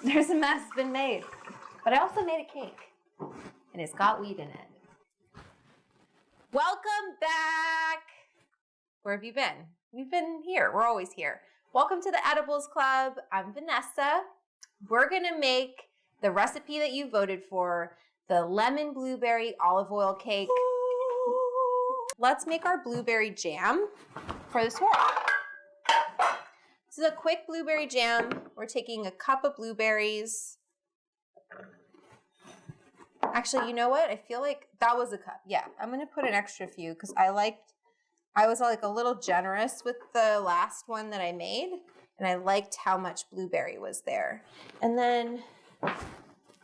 There's a mess been made. But I also made a cake, and it's got weed in it. Welcome back. Where have you been? We've been here. We're always here. Welcome to the Edibles Club. I'm Vanessa. We're going to make the recipe that you voted for, the lemon blueberry olive oil cake. Let's make our blueberry jam for the swirl. This is a quick blueberry jam. We're taking a cup of blueberries. Actually, you know what? I feel like that was a cup. Yeah, I'm going to put an extra few because I was like a little generous with the last one that I made, and I liked how much blueberry was there. And then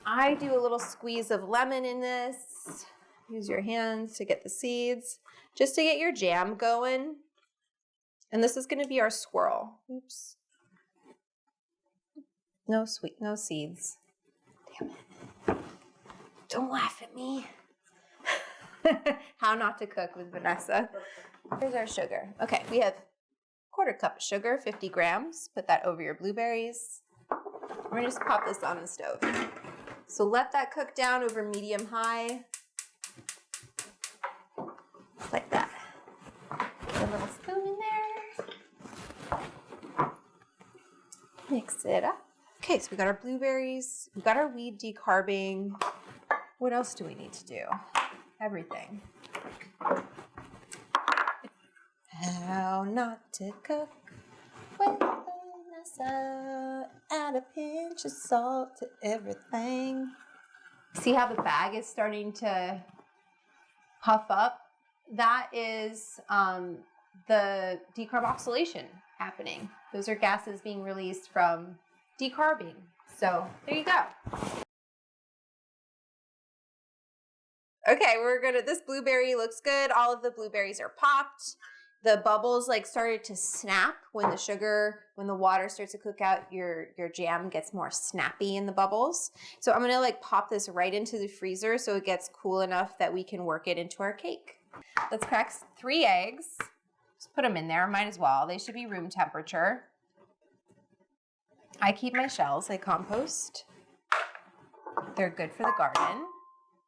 I do a little squeeze of lemon in this. Use your hands to get the seeds, just to get your jam going. And this is going to be our swirl. Oops. No seeds. Damn it. Don't laugh at me. How not to cook with Vanessa. Here's our sugar. Okay, we have 1/4 cup of sugar, 50 grams. Put that over your blueberries. We're gonna just pop this on the stove. So let that cook down over medium-high. Like that. Put a little spoon in there. Mix it up. Okay, so we got our blueberries. We got our weed decarbing. What else do we need to do? Everything. How not to cook with Vanessa. Add a pinch of salt to everything. See how the bag is starting to puff up? That is the decarboxylation happening. Those are gases being released from decarbing. So there you go. Okay, this blueberry looks good. All of the blueberries are popped. The bubbles like started to snap when the water starts to cook out, your jam gets more snappy in the bubbles. So I'm gonna like pop this right into the freezer so it gets cool enough that we can work it into our cake. Let's crack 3 eggs. Just put them in there, might as well. They should be room temperature. I keep my shells, I compost. They're good for the garden.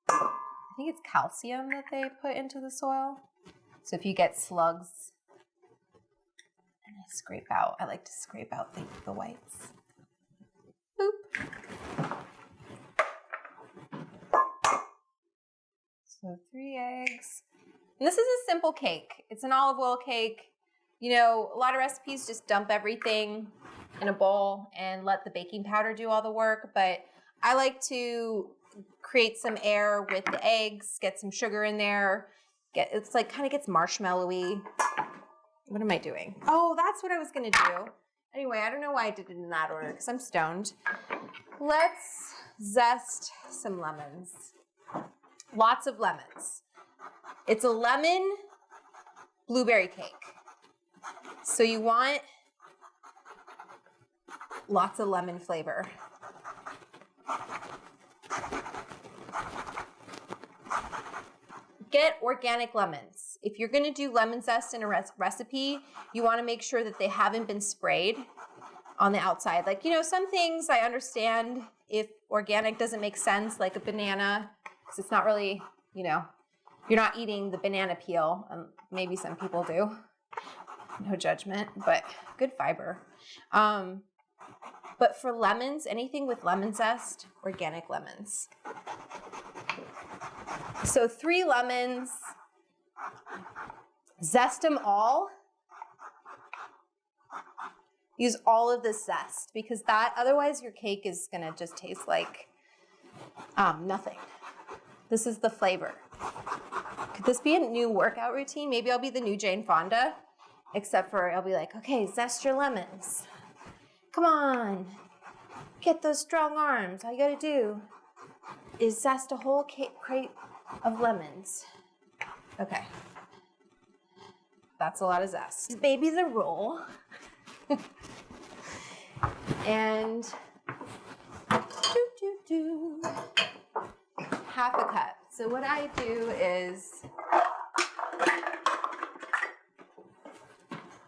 I think it's calcium that they put into the soil. So if you get slugs, and I like to scrape out the whites. Boop. So 3 eggs. And this is a simple cake. It's an olive oil cake. You know, a lot of recipes just dump everything in a bowl and let the baking powder do all the work. But I like to create some air with the eggs, get some sugar in there. It's like kind of gets marshmallowy. What am I doing? Oh, that's what I was going to do. Anyway, I don't know why I did it in that order because I'm stoned. Let's zest some lemons. Lots of lemons. It's a lemon blueberry cake. So you want lots of lemon flavor. Get organic lemons. If you're going to do lemon zest in a recipe, you want to make sure that they haven't been sprayed on the outside. Like, you know, some things I understand if organic doesn't make sense, like a banana, because it's not really, you know, you're not eating the banana peel. Maybe some people do. No judgment, but good fiber. But for lemons, anything with lemon zest, organic lemons. So 3 lemons, zest them all. Use all of the zest because otherwise your cake is gonna just taste like nothing. This is the flavor. Could this be a new workout routine? Maybe I'll be the new Jane Fonda, except for I'll be like, okay, zest your lemons. Come on, get those strong arms. All you gotta do is zest a whole crate of lemons. Okay. That's a lot of zest. Baby's a roll. And half a cup. So what I do is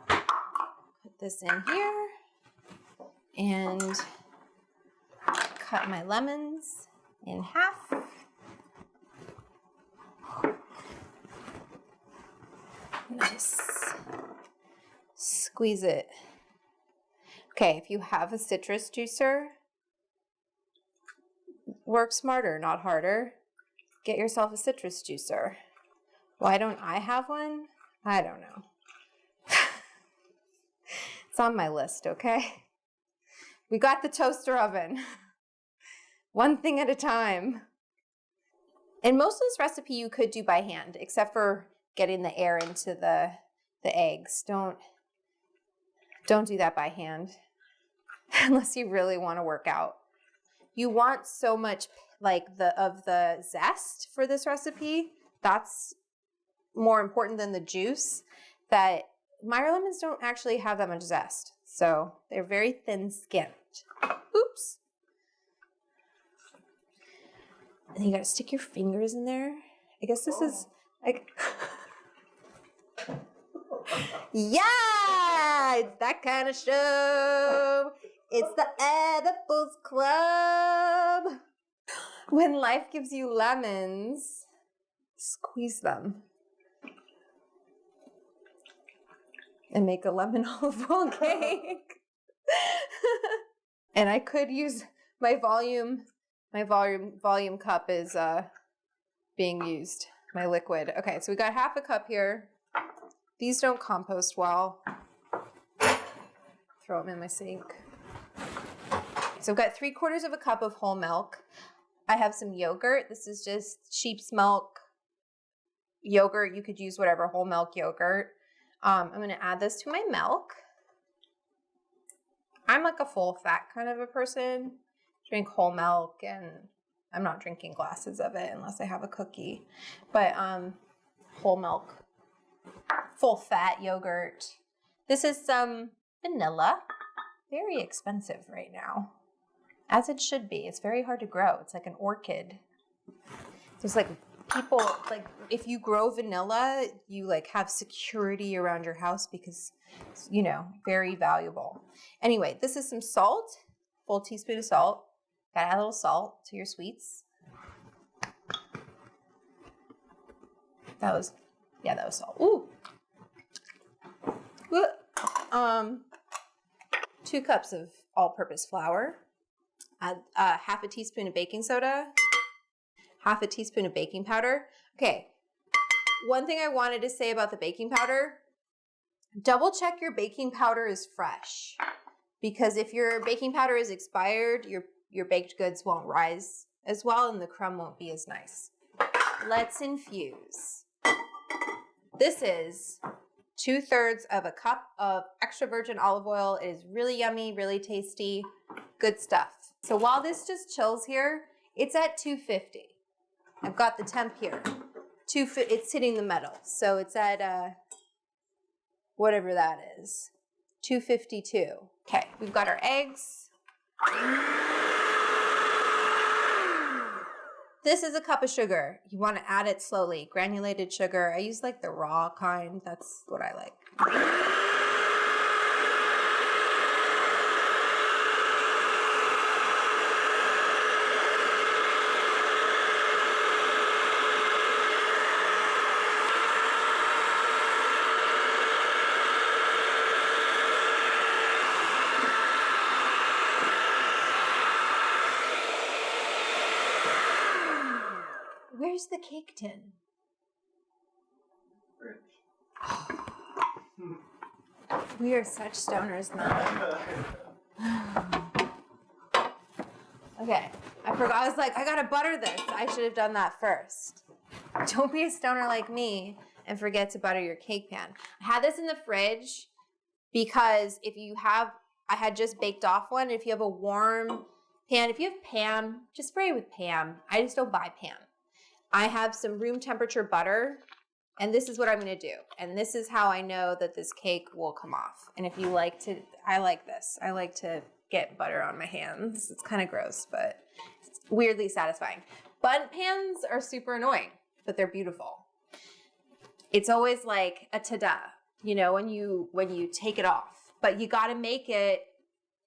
put this in here and cut my lemons in half. Nice. Squeeze it. Okay, if you have a citrus juicer, work smarter, not harder. Get yourself a citrus juicer. Why don't I have one? I don't know. It's on my list, okay? We got the toaster oven. One thing at a time. And most of this recipe you could do by hand, except for getting the air into the eggs. Don't do that by hand unless you really want to work out. You want so much of the zest for this recipe. That's more important than the juice. That Meyer lemons don't actually have that much zest. So they're very thin-skinned. Oops. And you got to stick your fingers in there. I guess this is like... Yeah, it's that kind of show. It's the Edibles Club. When life gives you lemons, squeeze them and make a lemon olive oil cake. And I could use my volume cup is being used, my liquid. Okay, so we got half a cup here. These don't compost well. Throw them in my sink. So I've got 3/4 of a cup of whole milk. I have some yogurt. This is just sheep's milk yogurt. You could use whatever whole milk yogurt. I'm going to add this to my milk. I'm like a full fat kind of a person. Drink whole milk, and I'm not drinking glasses of it unless I have a cookie. But whole milk. Full fat yogurt. This is some vanilla. Very expensive right now. As it should be. It's very hard to grow. It's like an orchid. There's like people, like if you grow vanilla, you like have security around your house because it's, you know, very valuable. Anyway, this is some salt. Full teaspoon of salt. Gotta add a little salt to your sweets. That was salt. Ooh. 2 cups of all-purpose flour. Add half a teaspoon of baking soda. Half a teaspoon of baking powder. Okay. One thing I wanted to say about the baking powder, double check your baking powder is fresh. Because if your baking powder is expired, your baked goods won't rise as well and the crumb won't be as nice. Let's infuse. This is 2/3 of a cup of extra virgin olive oil. It is really yummy, really tasty, good stuff. So while this just chills here, it's at 250. I've got the temp here. It's hitting the metal. So it's at whatever that is. 252. Okay, we've got our eggs. This is a cup of sugar. You want to add it slowly. Granulated sugar. I use like the raw kind. That's what I like. Where's the cake tin? We are such stoners now. Okay, I forgot. I was like, I gotta butter this. I should have done that first. Don't be a stoner like me and forget to butter your cake pan. I had this in the fridge because I had just baked off one. If you have a warm pan, if you have Pam, just spray it with Pam. I just don't buy Pam. I have some room temperature butter, and this is what I'm going to do. And this is how I know that this cake will come off. And if you like to, I like this. I like to get butter on my hands. It's kind of gross, but it's weirdly satisfying. Bundt pans are super annoying, but they're beautiful. It's always like a ta-da, you know, when you take it off. But you got to make it,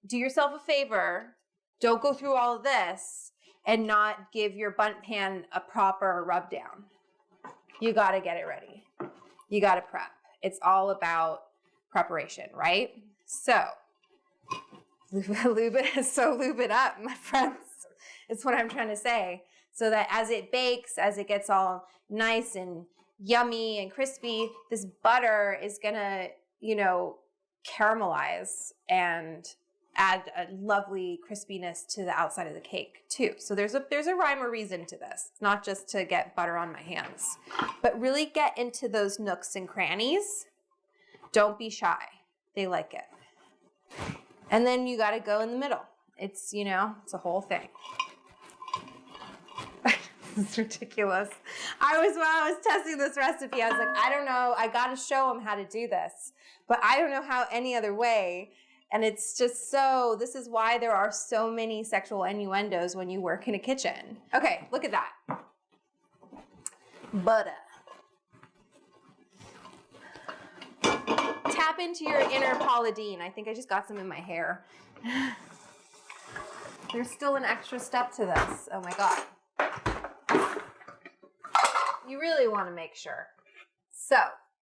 do yourself a favor, Don't go through all of this and not give your bundt pan a proper rub down. You got to get it ready. You got to prep. It's all about preparation, right? So lube it up, my friends. It's what I'm trying to say. So that as it bakes, as it gets all nice and yummy and crispy, this butter is gonna, caramelize and add a lovely crispiness to the outside of the cake too. So there's a rhyme or reason to this. It's not just to get butter on my hands, but really get into those nooks and crannies. Don't be shy. They like it. And then you got to go in the middle. It's, it's a whole thing. It's ridiculous. When I was testing this recipe, I was like, I don't know. I got to show them how to do this, but I don't know how any other way. And it's just this is why there are so many sexual innuendos when you work in a kitchen. Okay, look at that. Butter. Tap into your inner Paula Deen. I think I just got some in my hair. There's still an extra step to this. Oh my God. You really want to make sure. So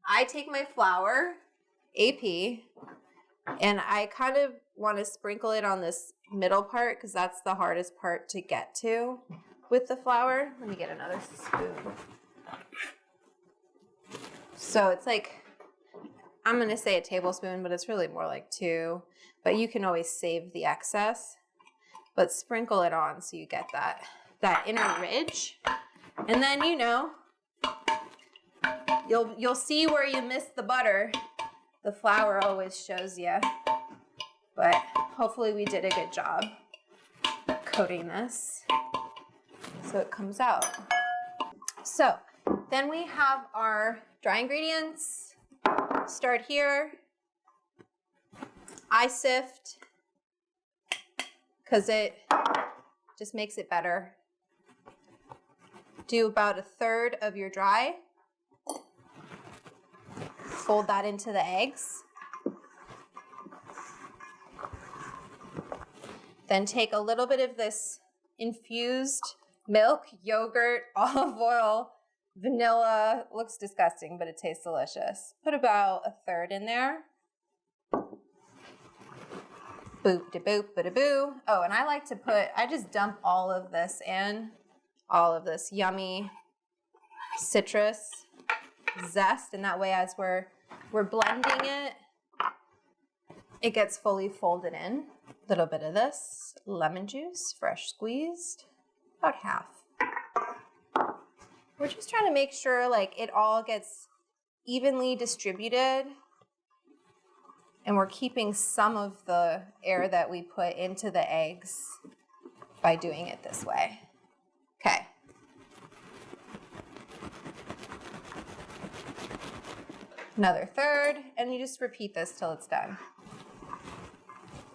I take my flour, AP, and I kind of want to sprinkle it on this middle part because that's the hardest part to get to with the flour. Let me get another spoon. So it's like, I'm going to say a tablespoon, but it's really more like 2. But you can always save the excess. But sprinkle it on so you get that inner ridge. And then, you'll see where you missed the butter. The flour always shows you. But hopefully we did a good job coating this so it comes out. So then we have our dry ingredients. Start here. I sift because it just makes it better. Do about 1/3 of your dry. Fold that into the eggs. Then take a little bit of this infused milk, yogurt, olive oil, vanilla. Looks disgusting, but it tastes delicious. Put about 1/3 in there. Boop de boop ba de boo. Oh, and I just dump all of this in. All of this yummy citrus zest, and that way as we're blending it, it gets fully folded in. A little bit of this lemon juice, fresh squeezed, about half. We're just trying to make sure it all gets evenly distributed, and we're keeping some of the air that we put into the eggs by doing it this way. Okay. Another 1/3, and you just repeat this till it's done.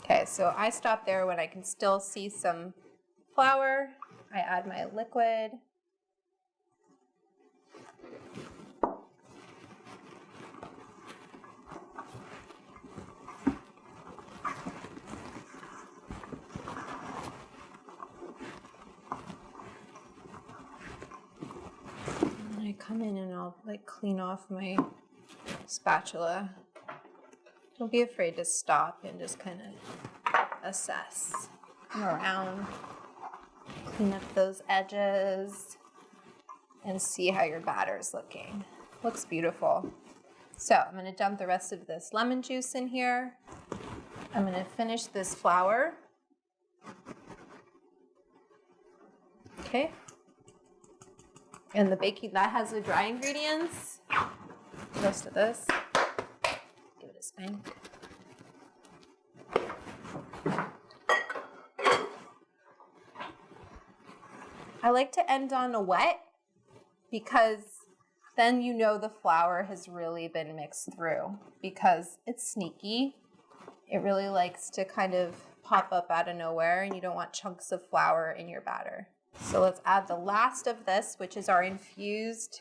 Okay, so I stop there when I can still see some flour. I add my liquid. And I come in and I'll clean off my spatula. Don't be afraid to stop and just kind of assess. Come around, clean up those edges, and see how your batter's looking. Looks beautiful. So I'm going to dump the rest of this lemon juice in here. I'm going to finish this flour. Okay. And the baking, that has the dry ingredients. The rest of this. Give it a spank. I like to end on a wet because then you know the flour has really been mixed through, because it's sneaky. It really likes to kind of pop up out of nowhere, and you don't want chunks of flour in your batter. So let's add the last of this, which is our infused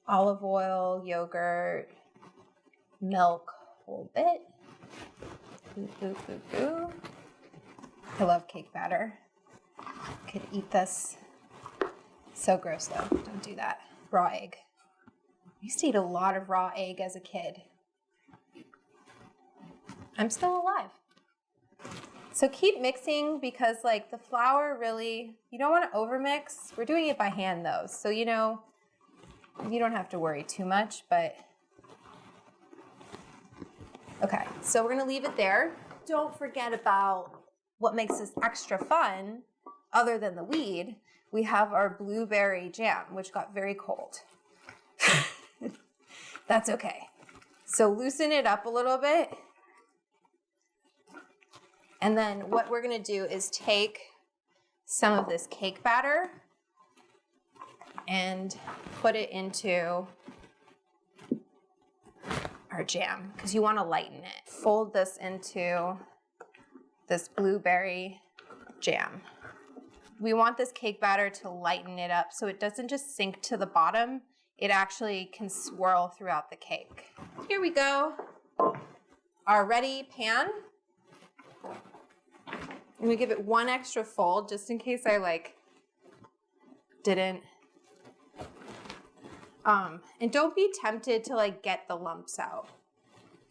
olive oil, yogurt, milk, whole bit. Boo, boo, boo, boo. I love cake batter. Could eat this. So gross though, don't do that. Raw egg. I used to eat a lot of raw egg as a kid. I'm still alive. So keep mixing because like the flour really, you don't want to overmix. We're doing it by hand though. So you know, you don't have to worry too much, but okay. So we're gonna leave it there. Don't forget about what makes this extra fun, other than the weed. We have our blueberry jam, which got very cold. That's okay. So loosen it up a little bit. And then what we're gonna do is take some of this cake batter and put it into our jam because you wanna lighten it. Fold this into this blueberry jam. We want this cake batter to lighten it up so it doesn't just sink to the bottom. It actually can swirl throughout the cake. Here we go. Our ready pan. I'm gonna give it one extra fold just in case I like didn't. And don't be tempted to like get the lumps out.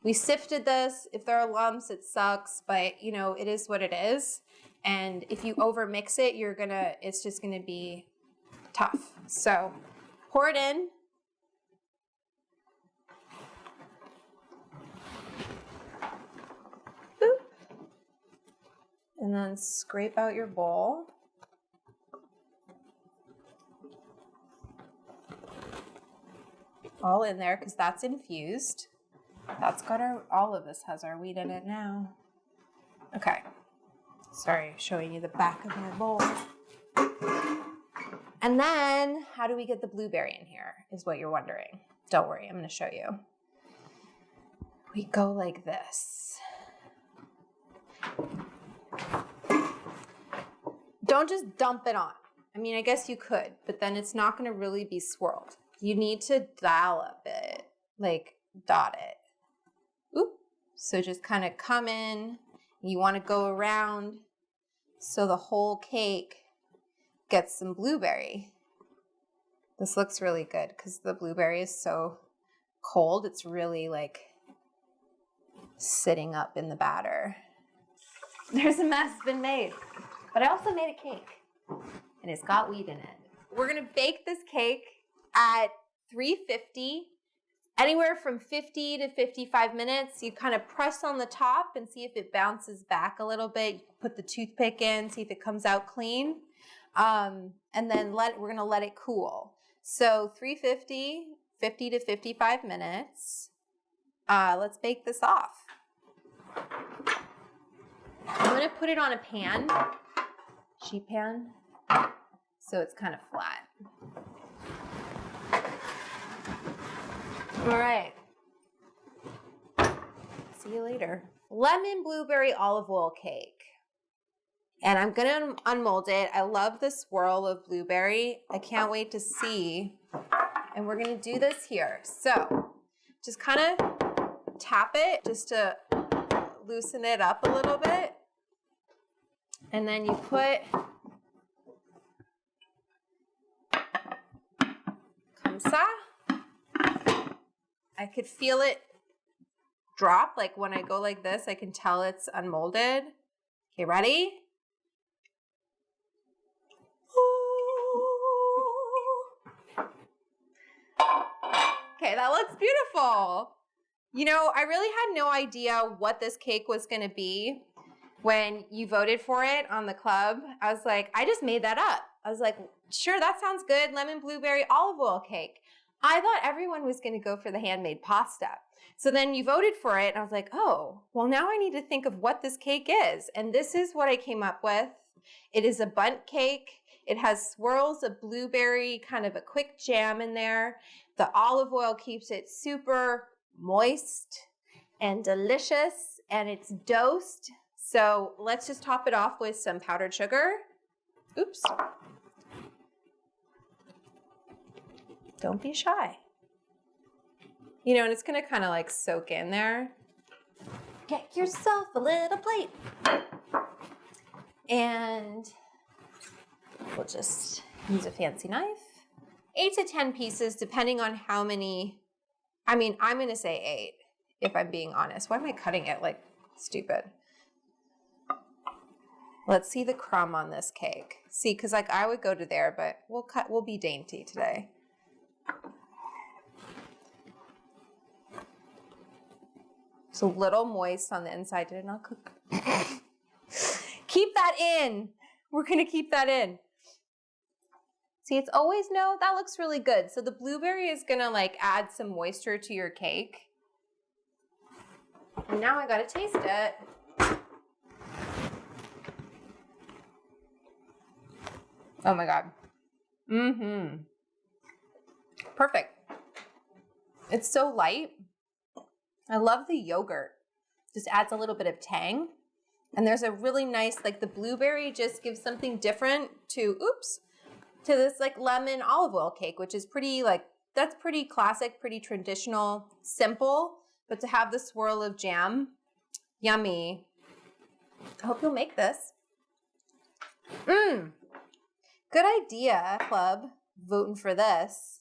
We sifted this. If there are lumps, it sucks, but you know, it is what it is. And if you overmix it, it's just gonna be tough. So pour it in. Boop. And then scrape out your bowl. All in there because that's infused. That's got all of this has our wheat in it now. Okay. Sorry, showing you the back of my bowl. And then, how do we get the blueberry in here, is what you're wondering. Don't worry, I'm gonna show you. We go like this. Don't just dump it on. I mean, I guess you could, but then it's not gonna really be swirled. You need to dial up it, like dot it. Oop. So just kind of come in. You want to go around so the whole cake gets some blueberry. This looks really good because the blueberry is so cold. It's really like sitting up in the batter. There's a mess been made, but I also made a cake and it's got wheat in it. We're gonna bake this cake at 350, anywhere from 50 to 55 minutes. You kind of press on the top and see if it bounces back a little bit. You put the toothpick in, see if it comes out clean. And then we're gonna let it cool. So 350, 50 to 55 minutes. Let's bake this off. I'm gonna put it on a pan, sheet pan, so it's kind of flat. All right. See you later. Lemon blueberry olive oil cake. And I'm gonna unmold it. I love the swirl of blueberry. I can't wait to see. And we're gonna do this here. So just kind of tap it just to loosen it up a little bit. And then you put comme ça. I could feel it drop, like when I go like this, I can tell it's unmolded. Okay, ready? Okay, that looks beautiful. You know, I really had no idea what this cake was gonna be when you voted for it on the club. I was like, I just made that up. I was like, sure, that sounds good. Lemon blueberry olive oil cake. I thought everyone was going to go for the handmade pasta. So then you voted for it, and I was like, oh, well, now I need to think of what this cake is. And this is what I came up with. It is a bundt cake. It has swirls of blueberry, kind of a quick jam in there. The olive oil keeps it super moist and delicious, and it's dosed. So let's just top it off with some powdered sugar. Oops. Don't be shy. You know, and it's gonna kind of like soak in there. Get yourself a little plate. And we'll just use a fancy knife. 8 to 10 pieces, depending on how many. I mean, I'm going to say 8, if I'm being honest. Why am I cutting it like stupid? Let's see the crumb on this cake. See, because like I would go to there, but we'll be dainty today. It's a little moist on the inside. Did it not cook? Keep that in. We're going to keep that in. See, it's always, no, that looks really good. So the blueberry is going to like add some moisture to your cake. And now I got to taste it. Oh my God. Perfect. It's so light. I love the yogurt. Just adds a little bit of tang. And there's a really nice, like the blueberry just gives something different to this like lemon olive oil cake, which is pretty like, that's pretty classic, pretty traditional, simple, but to have the swirl of jam, yummy. I hope you'll make this. Good idea, club, voting for this.